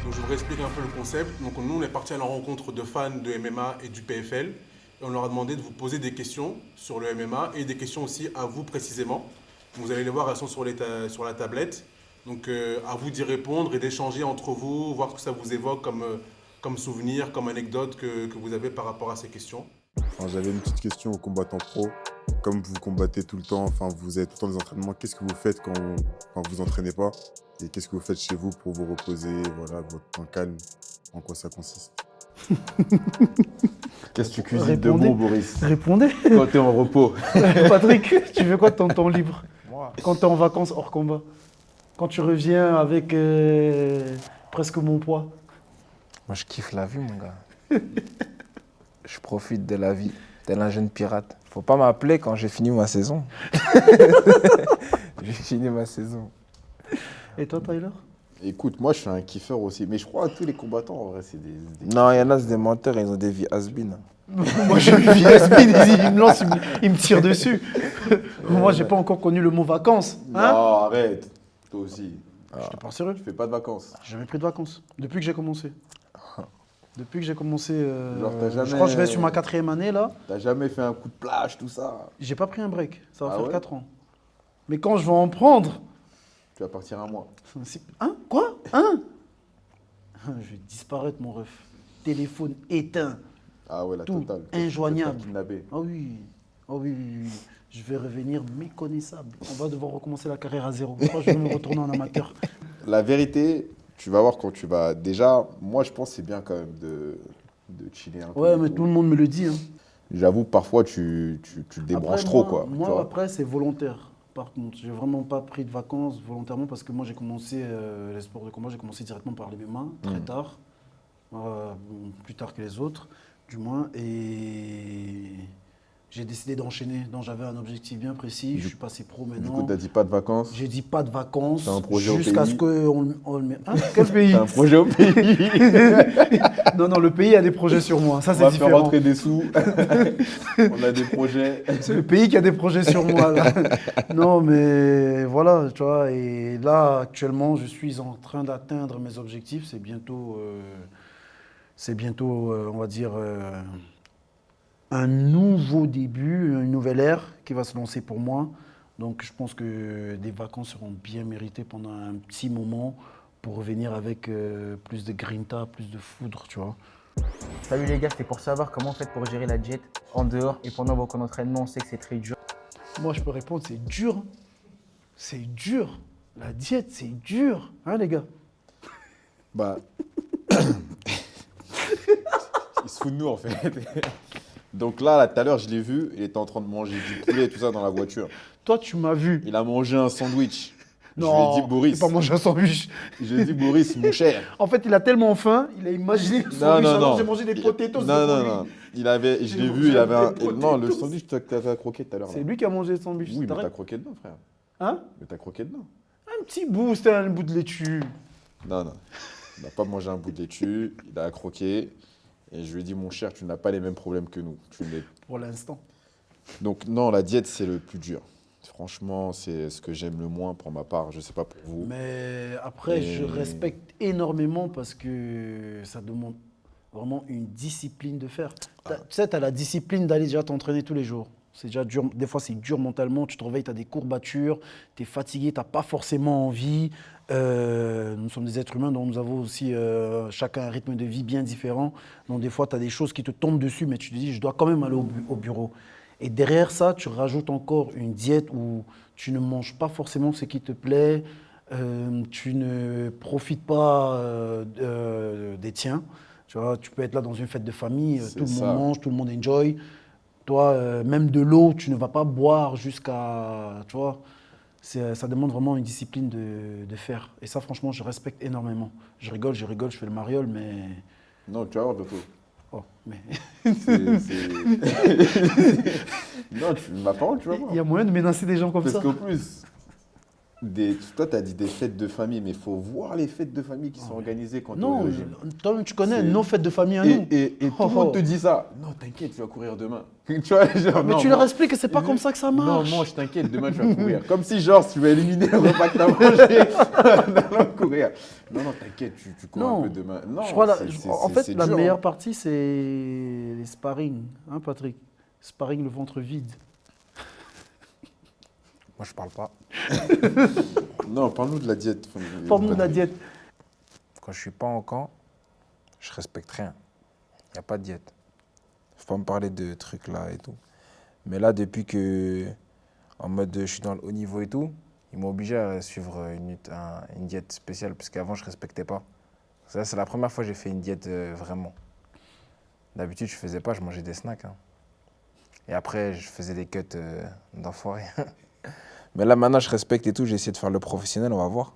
Donc je vous réexplique un peu le concept. Donc nous, on est parti à la rencontre de fans de MMA et du PFL. Et on leur a demandé de vous poser des questions sur le MMA et des questions aussi à vous précisément. Vous allez les voir, elles sont sur la tablette. Donc à vous d'y répondre et d'échanger entre vous, voir ce que ça vous évoque comme souvenir, comme anecdote que vous avez par rapport à ces questions. Enfin, j'avais une petite question aux combattants pro. Comme vous combattez tout le temps, enfin, vous êtes tout le temps des entraînements, qu'est-ce que vous faites quand vous entraînez pas? Et qu'est-ce que vous faites chez vous pour vous reposer, voilà, votre temps calme? En quoi ça consiste? Qu'est-ce que tu cuisines de Répondez. bon, Boris? Répondez. Quand t'es en repos. Patrick, tu veux quoi de ton temps libre? Quand tu es en vacances hors combat? Quand tu reviens avec presque mon poids? Moi, je kiffe la vie, mon gars. Je profite de la vie, tel un jeune pirate. Faut pas m'appeler quand j'ai fini ma saison. J'ai fini ma saison. Et toi, Tyler? Écoute, moi je suis un kiffeur aussi, mais je crois que tous les combattants en vrai c'est des... Non, il y en a, c'est des menteurs, ils ont des vies has-been. Moi, je suis Yasmine, il me lance, il me tire dessus. Moi, j'ai pas encore connu le mot vacances. Hein? Non, arrête, toi aussi. Je te parle sérieux. Tu fais pas de vacances. J'ai jamais pris de vacances depuis que j'ai commencé. Depuis que j'ai commencé, Genre, t'as jamais- je crois que je vais sur ma 4e année là. T'as jamais fait un coup de plage, tout ça? J'ai pas pris un break. Ça va Ah faire ouais 4 ans. Mais quand je vais en prendre, Tu vas partir un mois. Hein? Quoi? Hein? Je vais disparaître, mon ref. Téléphone éteint. Ah ouais, la Tout totale. injoignable. Tu vas te faire kidnapper. Ah oui. Ah oui, oui, oui. Je vais revenir méconnaissable. On va devoir recommencer la carrière à zéro. Je crois que je vais me retourner en amateur. La vérité, tu vas voir quand tu vas... Déjà, moi je pense que c'est bien quand même de chiller un peu. Ouais, et mais tout. tout le monde me le dit. Hein. J'avoue, parfois tu te débranches Après, trop moi, quoi. Moi, tu vois. après, c'est volontaire. Par contre, j'ai vraiment pas pris de vacances volontairement parce que moi, j'ai commencé les sports de combat, j'ai commencé directement par les MMA, très tard. Plus tard que les autres, du moins. Et j'ai décidé d'enchaîner. Donc, j'avais un objectif bien précis. Je suis passé pro Du maintenant. coup, t'as dit pas de vacances. J'ai dit pas de vacances T'as un projet au jusqu'à pays ce qu'on le mette. Hein? Quel pays? T'as un projet au pays. Non, non, le pays a des projets sur moi. Ça, On c'est va faire différent. rentrer des sous. On a des projets. C'est le pays qui a des projets sur moi, là. Non, mais voilà, tu vois. Et là, actuellement, je suis en train d'atteindre mes objectifs. C'est bientôt, on va dire, un nouveau début, une nouvelle ère qui va se lancer pour moi. Donc, je pense que des vacances seront bien méritées pendant un petit moment pour revenir avec plus de grinta, plus de foudre, tu vois. Salut les gars, c'était pour savoir comment vous faites pour gérer la diète en dehors et pendant vos camps d'entraînement. On sait que c'est très dur. Moi, je peux répondre, c'est dur. C'est dur. La diète, c'est dur. Hein, les gars? Bah. Il se fout de nous en fait. Donc là, tout à l'heure, je l'ai vu, il était en train de manger du poulet et tout ça dans la voiture. Toi, tu m'as vu. Il a mangé un sandwich. Je lui Non, ai dit, Boris. il pas mangé un sandwich. Je lui ai dit, Boris, mon cher. En fait, il a tellement faim, il a imaginé le Non, sandwich. non, Alors, non. j'ai mangé des potatoes. Non, non, non. Il avait, je l'ai vu, il avait un. Non, le sandwich que t'avais à croquer tout à l'heure. C'est là. lui qui a mangé le sandwich. Oui, c'est mais vrai. t'as croqué dedans, frère. Hein? Mais t'as croqué dedans. Un petit bout, c'était un bout de laitue. Non, non. Il n'a pas mangé un bout de laitue, il a croqué. Et je lui ai dit, mon cher, tu n'as pas les mêmes problèmes que nous. Tu n'es- Pour l'instant. Donc, non, la diète, c'est le plus dur. Franchement, c'est ce que j'aime le moins pour ma part. Je ne sais pas pour vous. Mais après, Et- je respecte énormément parce que ça demande vraiment une discipline de faire. Tu sais, tu as la discipline d'aller déjà t'entraîner tous les jours. C'est déjà dur. Des fois, c'est dur mentalement. Tu te réveilles, tu as des courbatures, tu es fatigué, tu n'as pas forcément envie. Nous sommes des êtres humains, donc nous avons aussi chacun un rythme de vie bien différent. Donc, des fois, tu as des choses qui te tombent dessus, mais tu te dis, je dois quand même aller au bureau. Et derrière ça, tu rajoutes encore une diète où tu ne manges pas forcément ce qui te plaît, tu ne profites pas des tiens. Tu vois, tu peux être là dans une fête de famille, C'est tout le ça. monde mange, tout le monde enjoy. Toi, même de l'eau, tu ne vas pas boire jusqu'à... Tu vois, ça demande vraiment une discipline de faire. Et ça, franchement, je respecte énormément. Je rigole, je fais le mariole, mais... Non, tu vas voir bientôt. Oh, mais... Non, ma parole, tu vas Il voir. y a moyen de menacer des gens comme Parce ça. qu'au plus, Toi, tu as dit des fêtes de famille, mais il faut voir les fêtes de famille qui sont organisées quand on est au Non, régime. toi, tu connais C'est- nos fêtes de famille à nous. Et tout Oh, le monde oh. te dit ça. Non, t'inquiète, tu vas courir demain. Tu vois, genre, Mais non, tu leur moi- expliques que c'est pas comme ça que ça Non, marche. mange, t'inquiète, demain tu vas courir. Comme si, genre, si tu vas éliminer le repas que t'as mangé, non, courir. Non, non, t'inquiète, tu cours Non. un peu demain. Non, Je crois en fait, c'est la dur, meilleure hein. partie, c'est les sparring, hein, Patrick? Sparring le ventre vide. Moi, je parle pas. Non, parle-nous de la diète. Parle-nous de la diète. Quand je suis pas en camp, je respecte rien. Il n'y a pas de diète. Faut pas me parler de trucs là et tout. Mais là, depuis que, en mode je suis dans le haut niveau et tout, ils m'ont obligé à suivre une diète spéciale parce qu'avant, je respectais pas. Ça, c'est la première fois que j'ai fait une diète vraiment. D'habitude, je faisais pas, je mangeais des snacks, hein. Et après, je faisais des cuts d'enfoiré. Mais là, maintenant, je respecte et tout. J'ai essayé de faire le professionnel, on va voir.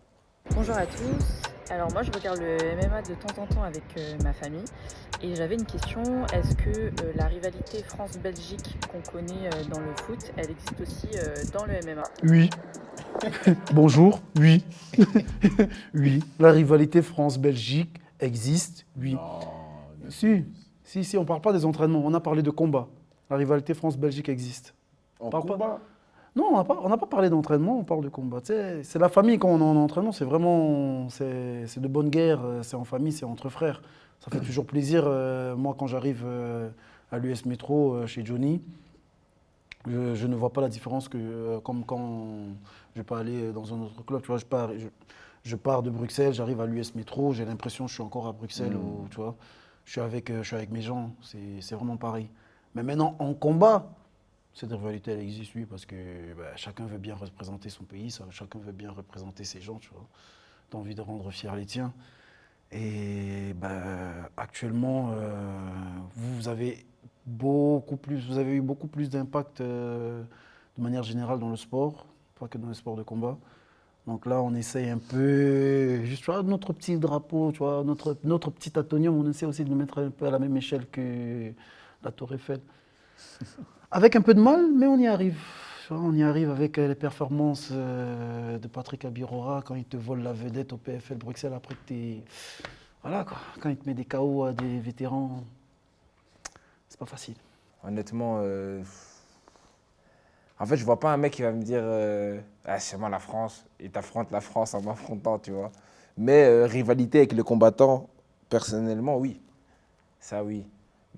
Bonjour à tous. Alors moi je regarde le MMA de temps en temps avec ma famille et j'avais une question. Est-ce que la rivalité France-Belgique qu'on connaît dans le foot, elle existe aussi dans le MMA? Oui. Bonjour. Oui. Oui. La rivalité France-Belgique existe. Oui. Si, on parle pas des entraînements. On a parlé de combat. La rivalité France-Belgique existe. En Parle pas. combat. Non, on n'a pas parlé d'entraînement, on parle de combat. Tu sais, c'est la famille quand on est en entraînement, c'est vraiment, c'est de bonne guerre, c'est en famille, c'est entre frères. Ça fait toujours plaisir. Moi, quand j'arrive à l'US Métro chez Johnny, je ne vois pas la différence que comme quand je peux aller dans un autre club. Tu vois, je pars de Bruxelles, j'arrive à l'US Métro, j'ai l'impression que je suis encore à Bruxelles. Tu vois, je suis avec mes gens, c'est vraiment pareil. Mais maintenant, en combat, cette rivalité, elle existe, oui, parce que chacun veut bien représenter son pays, chacun veut bien représenter ses gens, tu vois. Tu as envie de rendre fiers les tiens. Et actuellement, vous avez eu beaucoup plus d'impact de manière générale dans le sport, pas que dans le sport de combat. Donc là, on essaye un peu, juste tu vois, notre petit drapeau, tu vois, notre petit atomium, on essaie aussi de le mettre un peu à la même échelle que la Tour Eiffel. Avec un peu de mal, mais on y arrive. On y arrive avec les performances de Patrick Abirora quand il te vole la vedette au PFL Bruxelles après que t'es... Voilà quoi, quand il te met des KO à des vétérans, c'est pas facile. Honnêtement, en fait, je vois pas un mec qui va me dire c'est moi la France et t'affrontes la France en m'affrontant, tu vois. Mais rivalité avec le combattant, personnellement, oui. Ça, oui.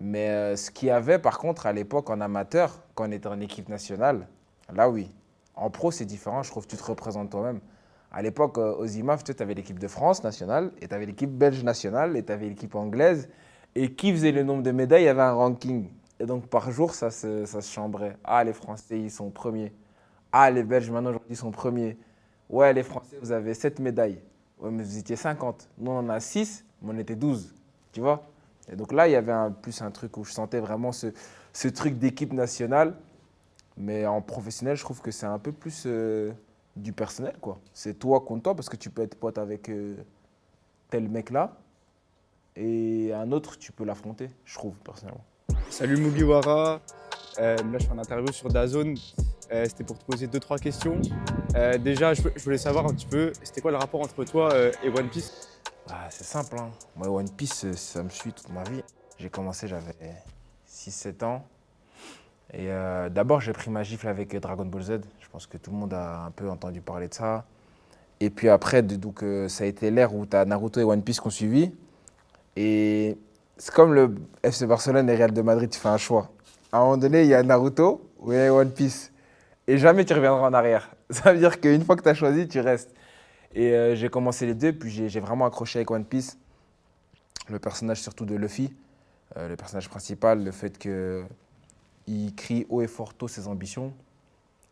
Mais ce qu'il y avait, par contre, à l'époque, en amateur, quand on était en équipe nationale, là, oui. En pro, c'est différent, je trouve que tu te représentes toi-même. À l'époque, aux IMAF, tu avais l'équipe de France nationale, et tu avais l'équipe belge nationale, et tu avais l'équipe anglaise. Et qui faisait le nombre de médailles, il y avait un ranking. Et donc, par jour, ça se chambrait. Ah, les Français, ils sont premiers. Ah, les Belges, maintenant, aujourd'hui, ils sont premiers. Ouais, les Français, vous avez 7 médailles. Ouais, mais vous étiez 50. Nous, on en a 6, mais on était 12. Tu vois? Et donc là, il y avait plus un truc où je sentais vraiment ce truc d'équipe nationale. Mais en professionnel, je trouve que c'est un peu plus du personnel, quoi. C'est toi contre toi, parce que tu peux être pote avec tel mec-là. Et un autre, tu peux l'affronter, je trouve, personnellement. Salut Mugiwara, là je fais une interview sur DAZN. C'était pour te poser 2-3 questions. Déjà, je voulais savoir un petit peu, c'était quoi le rapport entre toi et One Piece? C'est simple, hein. Moi, One Piece, ça me suit toute ma vie. J'ai commencé, j'avais 6-7 ans. Et d'abord, j'ai pris ma gifle avec Dragon Ball Z. Je pense que tout le monde a un peu entendu parler de ça. Et puis après, donc, ça a été l'ère où tu as Naruto et One Piece qu'on suivi. Et c'est comme le FC Barcelone et Real de Madrid, tu fais un choix. À un moment donné, il y a Naruto ou il y a One Piece. Et jamais tu reviendras en arrière. Ça veut dire qu'une fois que tu as choisi, tu restes. Et j'ai commencé les deux, puis j'ai vraiment accroché avec One Piece. Le personnage surtout de Luffy, le personnage principal, le fait qu'il crie haut et fort tôt ses ambitions.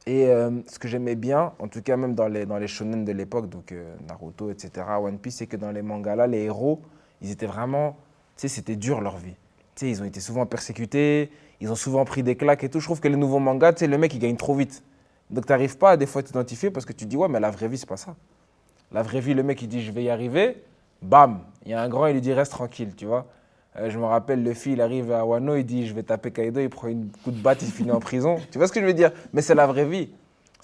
Et ce que j'aimais bien, en tout cas même dans les shonen de l'époque, donc Naruto, etc., One Piece, c'est que dans les mangas là, les héros, ils étaient vraiment, tu sais, c'était dur leur vie. Tu sais, ils ont été souvent persécutés, ils ont souvent pris des claques et tout. Je trouve que les nouveaux mangas, tu sais, le mec, il gagne trop vite. Donc tu n'arrives pas à des fois t'identifier parce que tu te dis, ouais, mais la vraie vie, c'est pas ça. La vraie vie, le mec, il dit, je vais y arriver, bam, il y a un grand, il lui dit, reste tranquille, tu vois. Je me rappelle, Luffy, il arrive à Wano, il dit, je vais taper Kaido, il prend une coup de batte, il finit en prison. Tu vois ce que je veux dire? Mais c'est la vraie vie.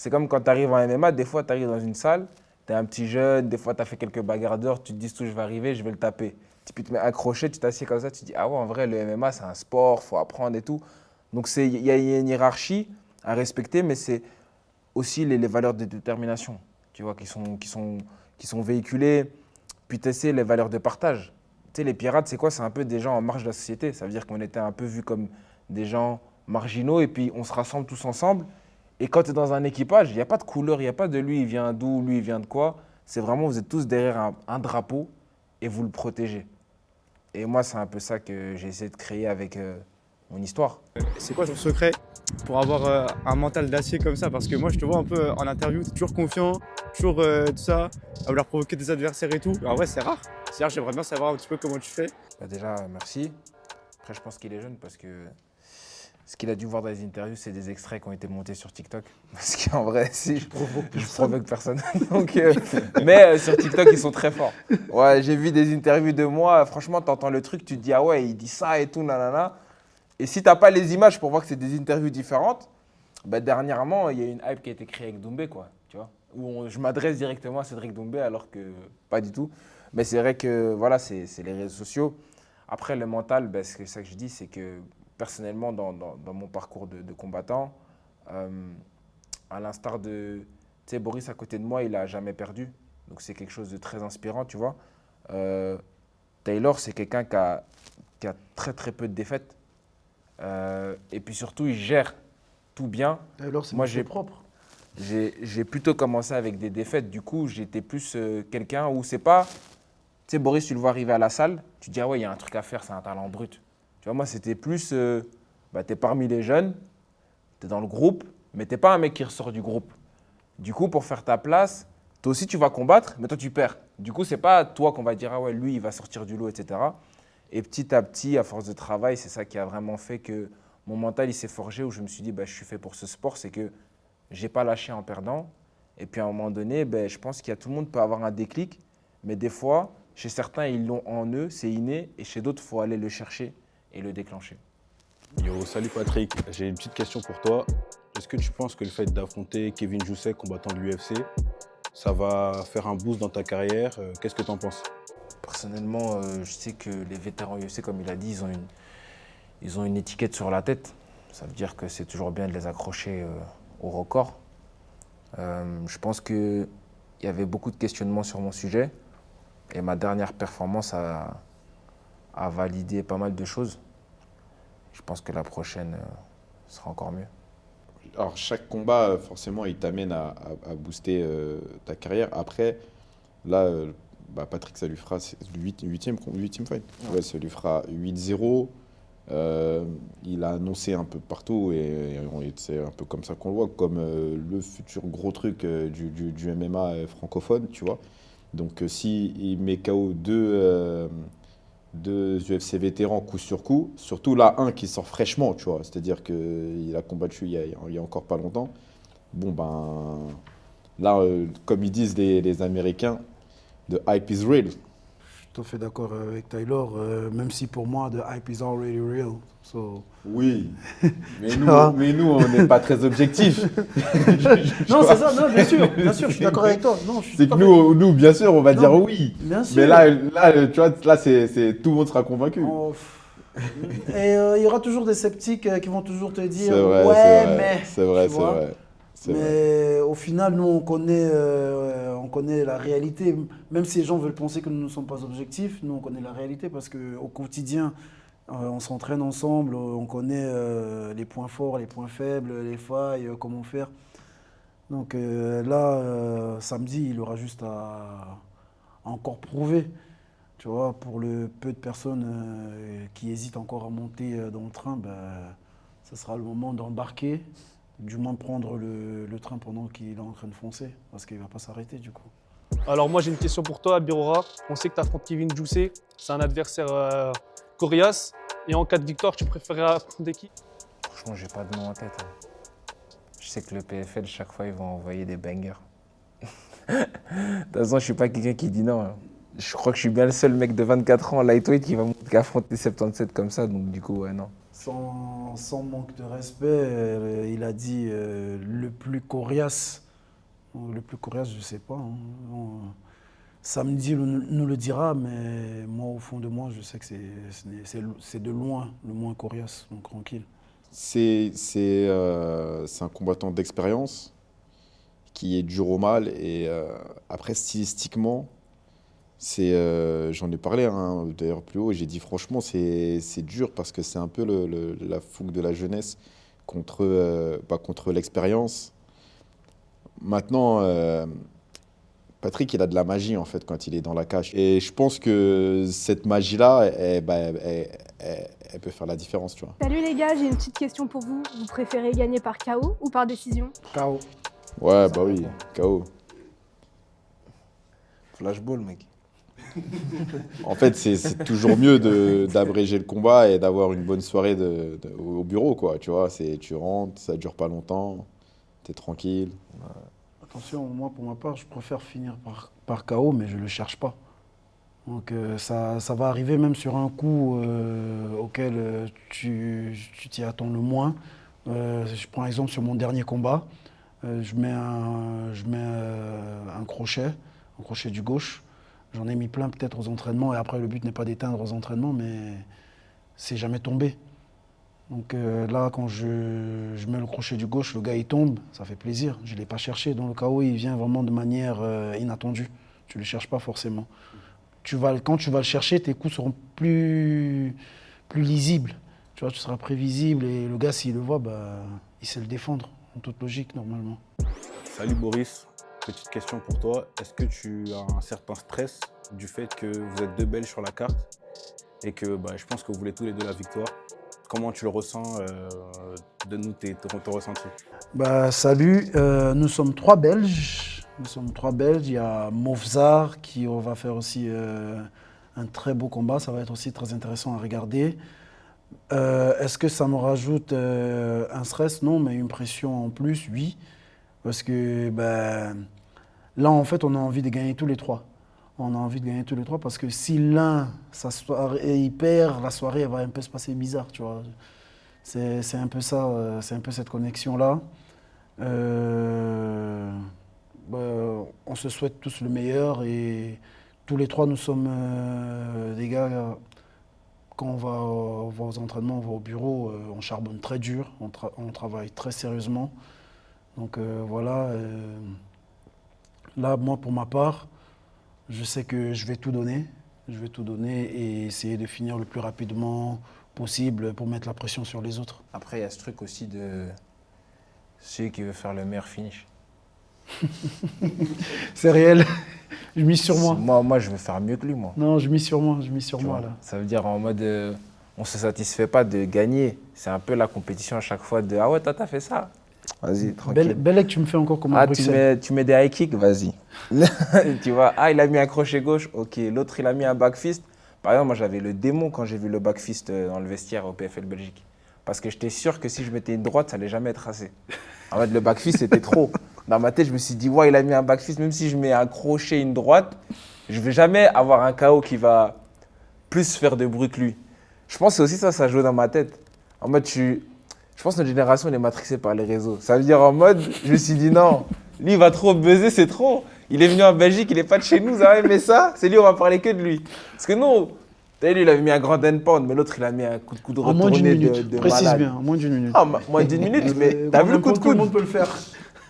C'est comme quand tu arrives en MMA, des fois, tu arrives dans une salle, tu es un petit jeune, des fois, tu as fait quelques bagarres dehors, tu te dis tout, je vais arriver, je vais le taper. Tu te mets accroché, tu t'assieds comme ça, tu te dis, ah ouais, en vrai, le MMA, c'est un sport, il faut apprendre et tout. Donc, il y a une hiérarchie à respecter, mais c'est aussi les valeurs de détermination, tu vois, qui sont véhiculées. Puis, tu sais, les valeurs de partage. Tu sais, les pirates, c'est quoi? C'est un peu des gens en marge de la société. Ça veut dire qu'on était un peu vus comme des gens marginaux et puis on se rassemble tous ensemble. Et quand tu es dans un équipage, il n'y a pas de couleur, il n'y a pas de lui, il vient d'où, lui, il vient de quoi. C'est vraiment, vous êtes tous derrière un drapeau et vous le protégez. Et moi, c'est un peu ça que j'ai essayé de créer avec mon histoire. C'est quoi ton secret pour avoir un mental d'acier comme ça? Parce que moi, je te vois un peu en interview, tu es toujours confiant, toujours tout ça, à vouloir provoquer des adversaires et tout. En vrai, c'est rare. C'est-à-dire, j'aimerais bien savoir un petit peu comment tu fais. Bah déjà, merci. Après, je pense qu'il est jeune parce que ce qu'il a dû voir dans les interviews, c'est des extraits qui ont été montés sur TikTok. Parce qu'en vrai, si je provoque personne. Donc, mais sur TikTok, ils sont très forts. Ouais, j'ai vu des interviews de moi. Franchement, tu entends le truc, tu te dis, ah ouais, il dit ça et tout, nanana. Et si tu n'as pas les images pour voir que c'est des interviews différentes, bah, dernièrement, il y a une hype qui a été créée avec Doumbé, quoi, tu vois, où je m'adresse directement à Cédric Doumbé alors que pas du tout. Mais c'est vrai que voilà, c'est les réseaux sociaux. Après, le mental, bah, c'est ça que je dis, c'est que personnellement, dans mon parcours de combattant, à l'instar de, tu sais, Boris à côté de moi, il n'a jamais perdu. Donc c'est quelque chose de très inspirant, tu vois. Taylor, c'est quelqu'un qui a très très peu de défaites. Et puis surtout, il gère tout bien. Alors, c'est Moi, propre. J'ai plutôt commencé avec des défaites. Du coup, j'étais plus quelqu'un où c'est pas... Tu sais, Boris, tu le vois arriver à la salle, tu te dis, ah ouais, il y a un truc à faire, c'est un talent brut. Tu vois, moi, c'était plus... bah, t'es parmi les jeunes, t'es dans le groupe, mais t'es pas un mec qui ressort du groupe. Du coup, pour faire ta place, toi aussi, tu vas combattre, mais toi, tu perds. Du coup, c'est pas toi qu'on va dire, ah ouais, lui, il va sortir du lot, etc. Et petit à petit, à force de travail, c'est ça qui a vraiment fait que mon mental, il s'est forgé, où je me suis dit, bah, je suis fait pour ce sport, c'est que j'ai pas lâché en perdant. Et puis à un moment donné, ben, je pense qu'il y a tout le monde peut avoir un déclic, mais des fois, chez certains, ils l'ont en eux, c'est inné, et chez d'autres, il faut aller le chercher et le déclencher. Yo, salut Patrick, j'ai une petite question pour toi. Est-ce que tu penses que le fait d'affronter Kevin Jousset, combattant de l'UFC, ça va faire un boost dans ta carrière? Qu'est-ce que tu en penses? Personnellement, je sais que les vétérans UFC, comme il a dit, ils ont une étiquette sur la tête. Ça veut dire que c'est toujours bien de les accrocher au record. Je pense qu'il y avait beaucoup de questionnements sur mon sujet. Et ma dernière performance a validé pas mal de choses. Je pense que la prochaine sera encore mieux. Alors, chaque combat, forcément, il t'amène à booster ta carrière. Après, là, bah, Patrick, ça lui fera 8e fight. Ouais, ça lui fera 8-0. Il a annoncé un peu partout, et c'est un peu comme ça qu'on le voit, comme le futur gros truc du MMA francophone, tu vois. Donc, s'il met KO deux UFC vétérans coup sur coup, surtout là, un qui sort fraîchement, tu vois, c'est-à-dire qu'il a combattu il y a encore pas longtemps. Bon, ben, là, comme ils disent les Américains, the hype is real. Je suis tout à fait d'accord avec Taylor, même si pour moi, the hype is already real. So... Oui, mais nous, on n'est pas très objectifs. Non, c'est ça, non, bien sûr, je suis d'accord avec toi. C'est que nous, bien sûr, on va dire oui. Bien sûr. Mais là, tu vois, là, c'est tout le monde sera convaincu. Et il y aura toujours des sceptiques qui vont toujours te dire mais. C'est vrai. Mais au final, nous, on connaît la réalité. Même si les gens veulent penser que nous ne sommes pas objectifs, nous, on connaît la réalité parce qu'au quotidien, on s'entraîne ensemble, on connaît les points forts, les points faibles, les failles, comment faire. Donc là, samedi, il aura juste à encore prouver. Tu vois, pour le peu de personnes qui hésitent encore à monter dans le train, ce sera le moment d'embarquer, du moins prendre le train pendant qu'il est en train de foncer, parce qu'il ne va pas s'arrêter du coup. Alors moi j'ai une question pour toi, Birora. On sait que tu affrontes Kevin Jousset, c'est un adversaire coriace. Et en cas de victoire, tu préférerais affronter qui? Franchement, j'ai pas de nom en tête. Je sais que le PFL, chaque fois, ils vont envoyer des bangers. De toute façon, je suis pas quelqu'un qui dit non. Je crois que je suis bien le seul mec de 24 ans en lightweight qui va affronter 77 comme ça. Donc du coup, ouais, non. Sans manque de respect, il a dit le plus coriace. Le plus coriace, je ne sais pas. Samedi nous le dira, mais moi, au fond de moi, je sais que c'est de loin le moins coriace, donc tranquille. C'est un combattant d'expérience qui est dur au mal. Et après, stylistiquement, j'en ai parlé d'ailleurs plus haut, et j'ai dit franchement, c'est dur parce que c'est un peu la fougue de la jeunesse contre l'expérience. Maintenant, Patrick, il a de la magie en fait quand il est dans la cage. Et je pense que cette magie-là, elle peut faire la différence, tu vois. Salut les gars, j'ai une petite question pour vous. Vous préférez gagner par KO ou par décision? KO. Ouais, bah oui, KO. Flashball, mec. En fait, c'est toujours mieux d'abréger le combat et d'avoir une bonne soirée au bureau, quoi. Tu vois, tu rentres, ça dure pas longtemps, t'es tranquille. Attention, moi, pour ma part, je préfère finir par KO, mais je ne le cherche pas. Donc ça va arriver même sur un coup auquel tu t'y attends le moins. Je prends exemple sur mon dernier combat. Je mets un crochet du gauche. J'en ai mis plein peut-être aux entraînements. Et après, le but n'est pas d'éteindre aux entraînements, mais c'est jamais tombé. Donc là, quand je mets le crochet du gauche, le gars il tombe, ça fait plaisir. Je ne l'ai pas cherché. Donc le KO, il vient vraiment de manière inattendue. Tu ne le cherches pas forcément. Quand tu vas le chercher, tes coups seront plus lisibles. Tu vois, tu seras prévisible et le gars, s'il le voit, il sait le défendre, en toute logique, normalement. Salut Boris, petite question pour toi. Est-ce que tu as un certain stress du fait que vous êtes deux Belges sur la carte et que je pense que vous voulez tous les deux la victoire? Comment tu le ressens? Donne-nous ton ressenti. Salut, nous sommes 3 Belges. Il y a Mofzar qui va faire aussi un très beau combat. Ça va être aussi très intéressant à regarder. Est-ce que ça me rajoute un stress? Non, mais une pression en plus, oui. Parce que là, en fait, on a envie de gagner tous les 3. On a envie de gagner tous les 3 parce que si l'un, il perd, la soirée, elle va un peu se passer bizarre, tu vois. C'est un peu ça, c'est un peu cette connexion-là. On se souhaite tous le meilleur et tous les 3, nous sommes des gars, quand on va aux entraînements, on va au bureau, on charbonne très dur, on travaille très sérieusement. Donc voilà, là, moi, pour ma part, je sais que je vais tout donner. Je vais tout donner et essayer de finir le plus rapidement possible pour mettre la pression sur les autres. Après, il y a ce truc aussi de celui qui veut faire le meilleur finish. C'est réel. Je mise sur moi. Moi, je veux faire mieux que lui, moi. Non, je mise sur moi, là. Ça veut dire en mode, on ne se satisfait pas de gagner. C'est un peu la compétition à chaque fois de « Ah ouais, toi, t'as fait ça. Vas-y, tranquille. » Belek, tu me fais encore comme à Bruxelles. Tu mets des high kicks, vas-y. Tu vois, il a mis un crochet gauche, ok. L'autre, il a mis un back fist. Par exemple, moi, j'avais le démon quand j'ai vu le back fist dans le vestiaire au PFL Belgique. Parce que j'étais sûr que si je mettais une droite, ça n'allait jamais être assez. En fait, le back fist, c'était trop. Dans ma tête, je me suis dit, ouais, il a mis un back fist, même si je mets un crochet, une droite, je ne vais jamais avoir un KO qui va plus faire de bruit que lui. Je pense que aussi ça joue dans ma tête. En mode, je pense que notre génération, elle est matrixée par les réseaux. Ça veut dire en mode, je me suis dit, non, lui, il va trop buzzer, c'est trop. Il est venu en Belgique, il n'est pas de chez nous, ça va aimer ça. C'est lui, on va parler que de lui. Parce que nous, lui, il avait mis un grand endpoint, mais l'autre, il a mis un coup de coude retourné de Précise malade. bien, en moins d'une minute. Ah, moins d'une minute, mais t'as vu le coup de coude? Tout le monde peut le faire.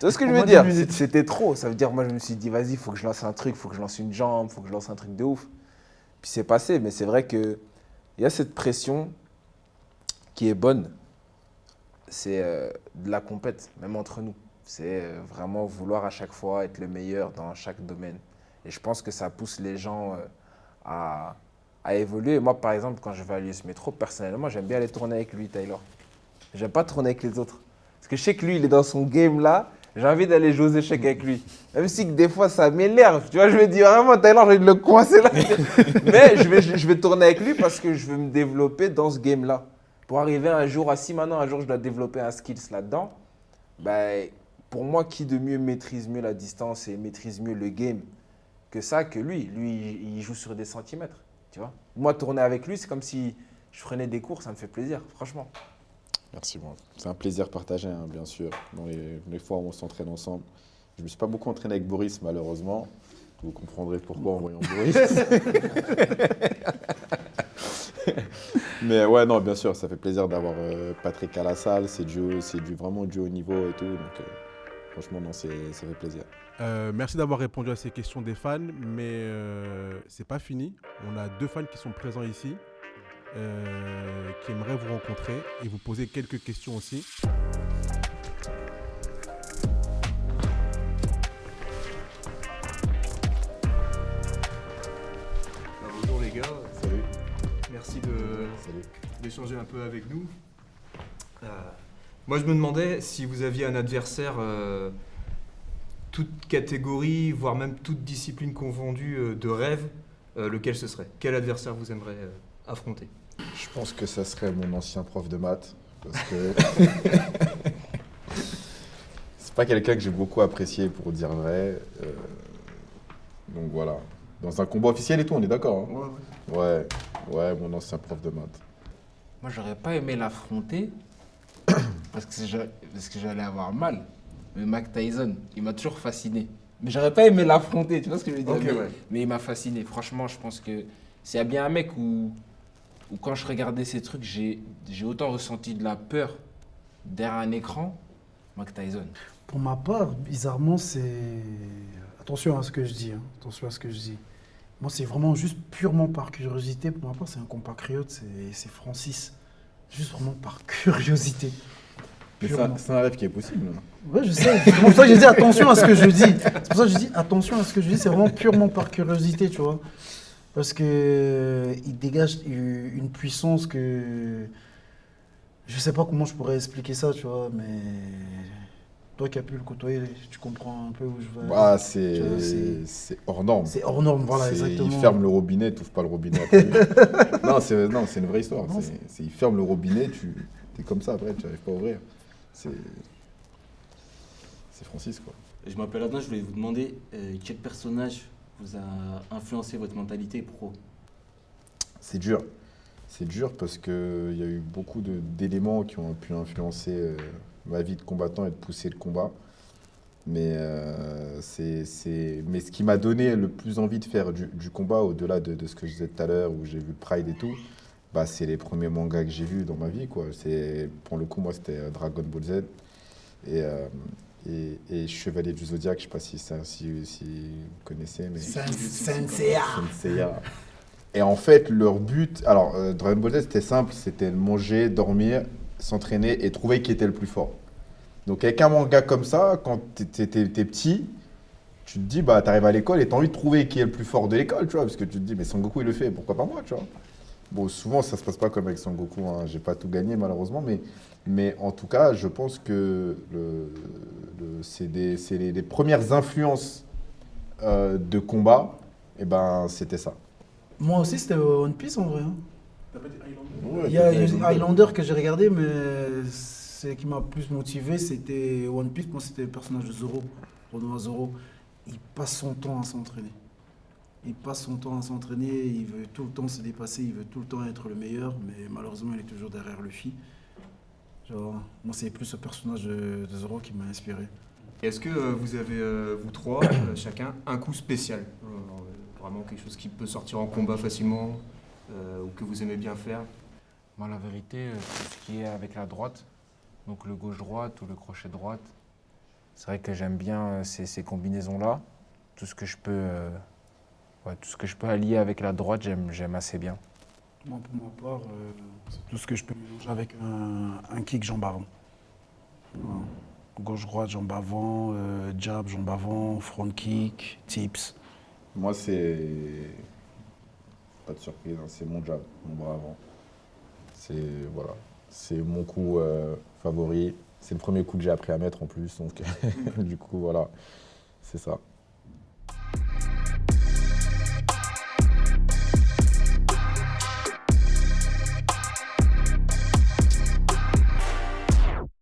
Tu vois ce que je veux dire? C'était trop. Ça veut dire, moi, je me suis dit, vas-y, il faut que je lance un truc, il faut que je lance une jambe, il faut que je lance un truc de ouf. Puis c'est passé, mais c'est vrai qu'il y a cette pression qui est bonne. C'est de la compète, même entre nous. C'est vraiment vouloir à chaque fois être le meilleur dans chaque domaine. Et je pense que ça pousse les gens à évoluer. Moi, par exemple, quand je vais à l'US Métro, personnellement, j'aime bien aller tourner avec lui, Taylor. J'aime pas tourner avec les autres. Parce que je sais que lui, il est dans son game là. J'ai envie d'aller jouer aux échecs avec lui. Même si des fois, ça m'énerve. Tu vois, je me dis vraiment, Taylor, j'ai envie de le coincer là. Mais je vais tourner avec lui parce que je veux me développer dans ce game là. Pour arriver un jour à maintenant, un jour, je dois développer un skills là-dedans. Pour moi, qui de mieux maîtrise mieux la distance et maîtrise mieux le game que ça, que lui. Lui, il joue sur des centimètres. Tu vois, moi, tourner avec lui, c'est comme si je prenais des cours, ça me fait plaisir, franchement. Merci, moi. C'est un plaisir partagé, hein, bien sûr, dans les fois où on s'entraîne ensemble. Je ne me suis pas beaucoup entraîné avec Boris, malheureusement. Vous comprendrez pourquoi en voyant Boris. Mais ouais, non, bien sûr, ça fait plaisir d'avoir Patrick à la salle. C'est vraiment du haut niveau et tout. Donc, franchement, non, ça fait plaisir. Merci d'avoir répondu à ces questions des fans, mais c'est pas fini. On a 2 fans qui sont présents ici, qui aimeraient vous rencontrer et vous poser quelques questions aussi. Bonjour les gars. Salut. Merci Salut. d'échanger un peu avec nous. Moi je me demandais si vous aviez un adversaire, toute catégorie, voire même toute discipline confondue, de rêve, lequel ce serait? Quel adversaire vous aimeriez affronter? Je pense que ça serait mon ancien prof de maths. Parce que c'est pas quelqu'un que j'ai beaucoup apprécié, pour dire vrai. Donc voilà. Dans un combat officiel et tout, on est d'accord, hein? Ouais, mon ancien prof de maths. Moi, j'aurais pas aimé l'affronter parce que j'allais avoir mal. Mais Mike Tyson, il m'a toujours fasciné. Mais j'aurais pas aimé l'affronter, tu vois ce que je veux dire? Mais il m'a fasciné. Franchement, je pense que s'il y a bien un mec où quand je regardais ces trucs, j'ai autant ressenti de la peur derrière un écran, Mike Tyson. Pour ma part, bizarrement, c'est... Attention à ce que je dis, hein. Attention à ce que je dis. Moi, c'est vraiment juste purement par curiosité. Pour ma part, c'est un compatriote, c'est Francis. Juste vraiment par curiosité. Mais c'est un rêve qui est possible. Ouais, je sais. C'est pour ça que j'ai dit attention à ce que je dis. C'est pour ça que je dis attention à ce que je dis. C'est vraiment purement par curiosité, tu vois. Parce qu'il dégage une puissance que... Je sais pas comment je pourrais expliquer ça, tu vois, mais... Toi qui as pu le côtoyer, tu comprends un peu où je vais. Bah, c'est hors norme. C'est hors norme, voilà, exactement. Il ferme le robinet, tu n'ouvres pas le robinet après. non, c'est une vraie histoire. Il ferme le robinet, tu es comme ça après, tu n'arrives pas à ouvrir. C'est Francis, quoi. Je m'appelle Adrien, je voulais vous demander quel personnage vous a influencé votre mentalité pro? C'est dur. C'est dur parce qu'il y a eu beaucoup d'éléments qui ont pu influencer ma vie de combattant et de pousser le combat. Mais ce qui m'a donné le plus envie de faire du combat, au-delà de ce que je disais tout à l'heure, où j'ai vu le Pride et tout, bah, c'est les premiers mangas que j'ai vus dans ma vie, quoi. Pour le coup, moi, c'était Dragon Ball Z et Chevalier du Zodiaque. Je ne sais pas si vous connaissez. Mais Saint Seiya. Et en fait, leur but... Alors, Dragon Ball Z, c'était simple. C'était manger, dormir, s'entraîner et trouver qui était le plus fort. Donc, avec un manga comme ça, quand t'es petit, tu te dis, bah, t'arrives à l'école et t'as envie de trouver qui est le plus fort de l'école, tu vois, parce que tu te dis, mais Son Goku, il le fait, pourquoi pas moi, tu vois. Bon, souvent, ça se passe pas comme avec Son Goku, hein. J'ai pas tout gagné, malheureusement, mais en tout cas, je pense que c'est les premières influences de combat, et ben, c'était ça. Moi aussi, c'était One Piece, en vrai. Hein. T'as pas dit Highlander? Il y a Highlander que j'ai regardé, mais ce qui m'a plus motivé, c'était One Piece. Moi, c'était le personnage de Zoro, Renoir Zoro. Il passe son temps à s'entraîner. Il veut tout le temps se dépasser, il veut tout le temps être le meilleur, mais malheureusement, il est toujours derrière Luffy. Genre, moi, c'est plus ce personnage de Zoro qui m'a inspiré. Est-ce que vous avez, vous trois, chacun, un coup spécial? Vraiment quelque chose qui peut sortir en combat facilement, ou que vous aimez bien faire? Moi, la vérité, tout ce qui est avec la droite, donc le gauche-droite ou le crochet-droite, c'est vrai que j'aime bien ces combinaisons-là. Tout ce que je peux allier avec la droite, j'aime assez bien. Moi, pour ma part, c'est tout ce que je peux mélanger avec un kick jambe avant. Voilà. Gauche-droite, jambe avant, jab, jambe avant, front kick, tips. Moi, c'est pas de surprise, hein, c'est mon jab, mon bras avant. C'est mon coup favori. C'est le premier coup que j'ai appris à mettre en plus, donc du coup, voilà, c'est ça.